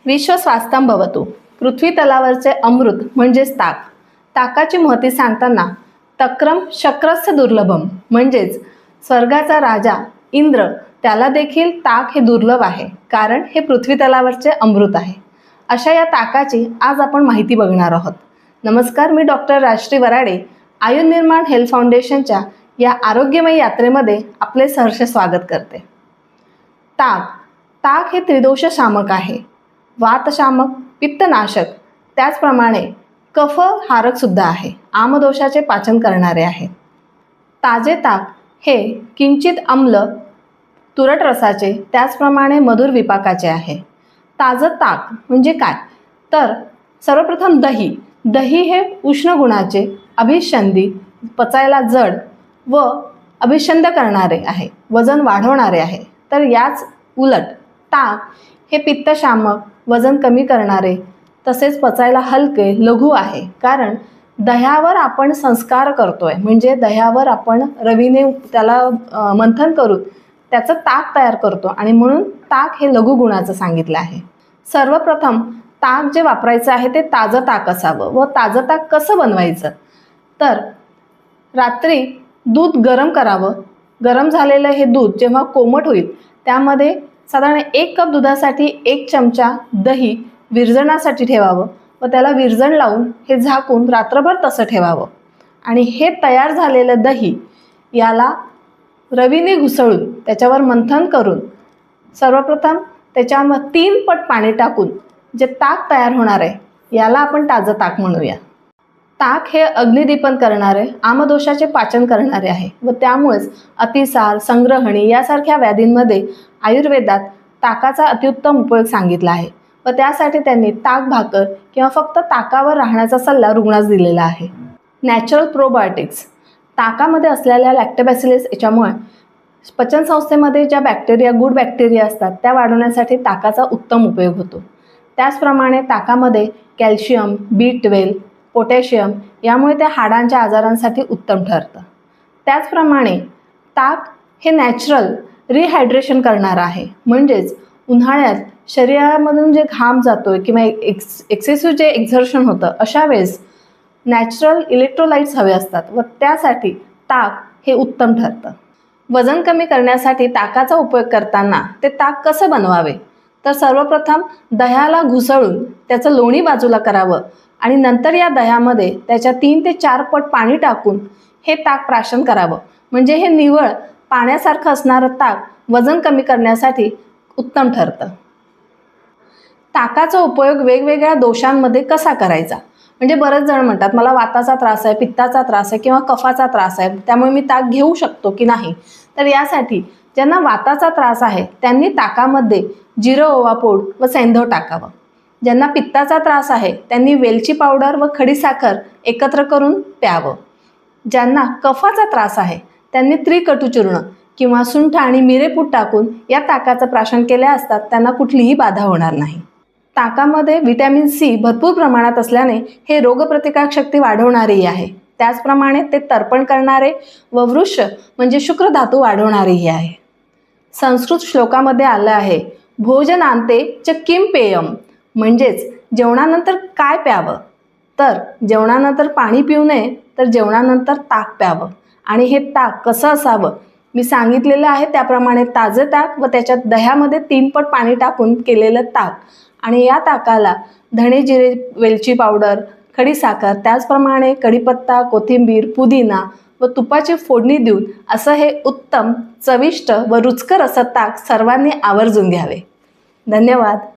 विश्व स्वास्थ्यं भवतु. पृथ्वी तलावरचे अमृत म्हणजेच ताक. ताकाची महती सांगताना तक्रम शक्रस्य दुर्लभम म्हणजेच स्वर्गाचा राजा इंद्र त्याला देखील ताक हे दुर्लभ आहे, कारण हे पृथ्वी तलावरचे अमृत आहे. अशा या ताकाची आज आपण माहिती बघणार आहोत. नमस्कार, मी डॉक्टर राजश्री वराडे, आयुर्निर्माण हेल्थ फाउंडेशनच्या या आरोग्यमय यात्रेमध्ये आपले सहर्ष स्वागत करते. ताक हे त्रिदोष शामक आहे. वातशामक, पित्तनाशक, त्याचप्रमाणे कफहारक सुद्धा आहे. आमदोषाचे पाचन करणारे आहे. ताजे ताक हे किंचित आम्ल तुरट रसाचे, त्याचप्रमाणे मधुर विपाकाचे आहे. ताजं ताक म्हणजे काय? तर सर्वप्रथम दही हे उष्ण गुणाचे, अभिषंदी, पचायला जड व अभिषंद करणारे आहे, वजन वाढवणारे आहे. तर याच उलट ताक हे पित्तशामक, वजन कमी करणारे, तसेच पचायला हलके, लघु आहे. कारण दह्यावर आपण संस्कार करतोय, म्हणजे दह्यावर आपण रवीने त्याला मंथन करून त्याचं ताक तयार करतो आणि म्हणून ताक हे लघु गुणाचं सांगितलं आहे. सर्वप्रथम ताक जे वापरायचं आहे ते ताजं ताक असावं. व ताजं ताक कसं बनवायचं? तर रात्री दूध गरम करावं. गरम झालेलं हे दूध जेव्हा कोमट होईल त्यामध्ये साधारण 1 कप दुधासाठी 1 चमचा दही विरजणासाठी ठेवावं व त्याला विरजण लावून हे झाकून रात्रभर तसं ठेवावं. आणि हे तयार झालेलं दही याला रवीने घुसळून त्याच्यावर मंथन करून सर्वप्रथम त्याच्यामध्ये 3 पट पाणी टाकून जे ताक तयार होणार आहे याला आपण ताजं ताक म्हणूया. ताक हे अग्निदीपन करणारे, आमदोषाचे पाचन करणारे आहे व त्यामुळेच अतिसार, संग्रहणी यासारख्या व्याधींमध्ये आयुर्वेदात ताकाचा अत्युत्तम उपयोग सांगितला आहे व त्यासाठी त्यांनी ताक भाकर किंवा फक्त ताकावर राहण्याचा सल्ला रुग्णास दिलेला आहे. Natural probiotics. ताकामध्ये असलेल्या लॅक्टोबॅसिलस याच्यामुळे पचनसंस्थेमध्ये ज्या गुड बॅक्टेरिया असतात त्या वाढवण्यासाठी ताकाचा उत्तम उपयोग होतो. त्याचप्रमाणे ताकामध्ये कॅल्शियम, B12, पोटॅशियम यामुळे त्या हाडांच्या आजारांसाठी उत्तम ठरतं. त्याचप्रमाणे ताक हे नॅचरल रिहायड्रेशन करणारं आहे. म्हणजेच उन्हाळ्यात शरीरामधून जे घाम जातोय किंवा एक्सेसिव्ह जे एक्झर्शन होतं अशा वेळेस नॅचरल इलेक्ट्रोलाइट्स हवे असतात व त्यासाठी ताक हे उत्तम ठरतं. वजन कमी करण्यासाठी ताकाचा उपयोग करताना ते ताक कसं बनवावे? तर सर्वप्रथम दह्याला घुसळून त्याचं लोणी बाजूला करावं आणि नंतर या दह्यामध्ये त्याच्या 3 ते 4 पट पाणी टाकून हे ताक प्राशन करावं. म्हणजे हे निव्वळ पाण्यासारखं असणारं ताक वजन कमी करण्यासाठी उत्तम ठरतं. ताकाचा उपयोग वेगवेगळ्या दोषांमध्ये कसा करायचा? म्हणजे बरेच जण म्हणतात मला वाताचा त्रास आहे, पित्ताचा त्रास आहे किंवा कफाचा त्रास आहे, त्यामुळे मी ताक घेऊ शकतो की नाही? तर यासाठी ज्यांना वाताचा त्रास आहे त्यांनी ताकामध्ये जिरं, ओवा पूड व सैंधव टाकावं. ज्यांना पित्ताचा त्रास आहे त्यांनी वेलची पावडर व खडीसाखर एकत्र करून प्यावं. ज्यांना कफाचा त्रास आहे त्यांनी त्रिकटुचूर्ण किंवा सुंठ आणि मिरेपूड टाकून या ताकाचं प्राशन केले असतात त्यांना कुठलीही बाधा होणार नाही. ताकामध्ये व्हिटॅमिन C भरपूर प्रमाणात असल्याने हे रोगप्रतिकारक शक्ती वाढवणारेही आहे. त्याचप्रमाणे ते तर्पण करणारे व वृष म्हणजे शुक्र धातू वाढवणारेही आहे. संस्कृत श्लोकामध्ये आलं आहे, भोजनांते च किम पेयम, म्हणजेच जेवणानंतर काय प्यावं? तर जेवणानंतर पाणी पिऊ नये, तर जेवणानंतर ताक प्यावं. आणि हे ताक कसं असावं? मी सांगितलेलं आहे त्याप्रमाणे ताजं ताक व त्याच्यात दह्यामध्ये 3 पट पाणी टाकून केलेलं ताक आणि या ताकाला धणे, जिरे, वेलची पावडर, खडीसाखर, त्याचप्रमाणे कढीपत्ता, कोथिंबीर, पुदिना व तुपाची फोडणी देऊन असं हे उत्तम, चविष्ट व रुचकर असं ताक सर्वांनी आवर्जून घ्यावे. धन्यवाद.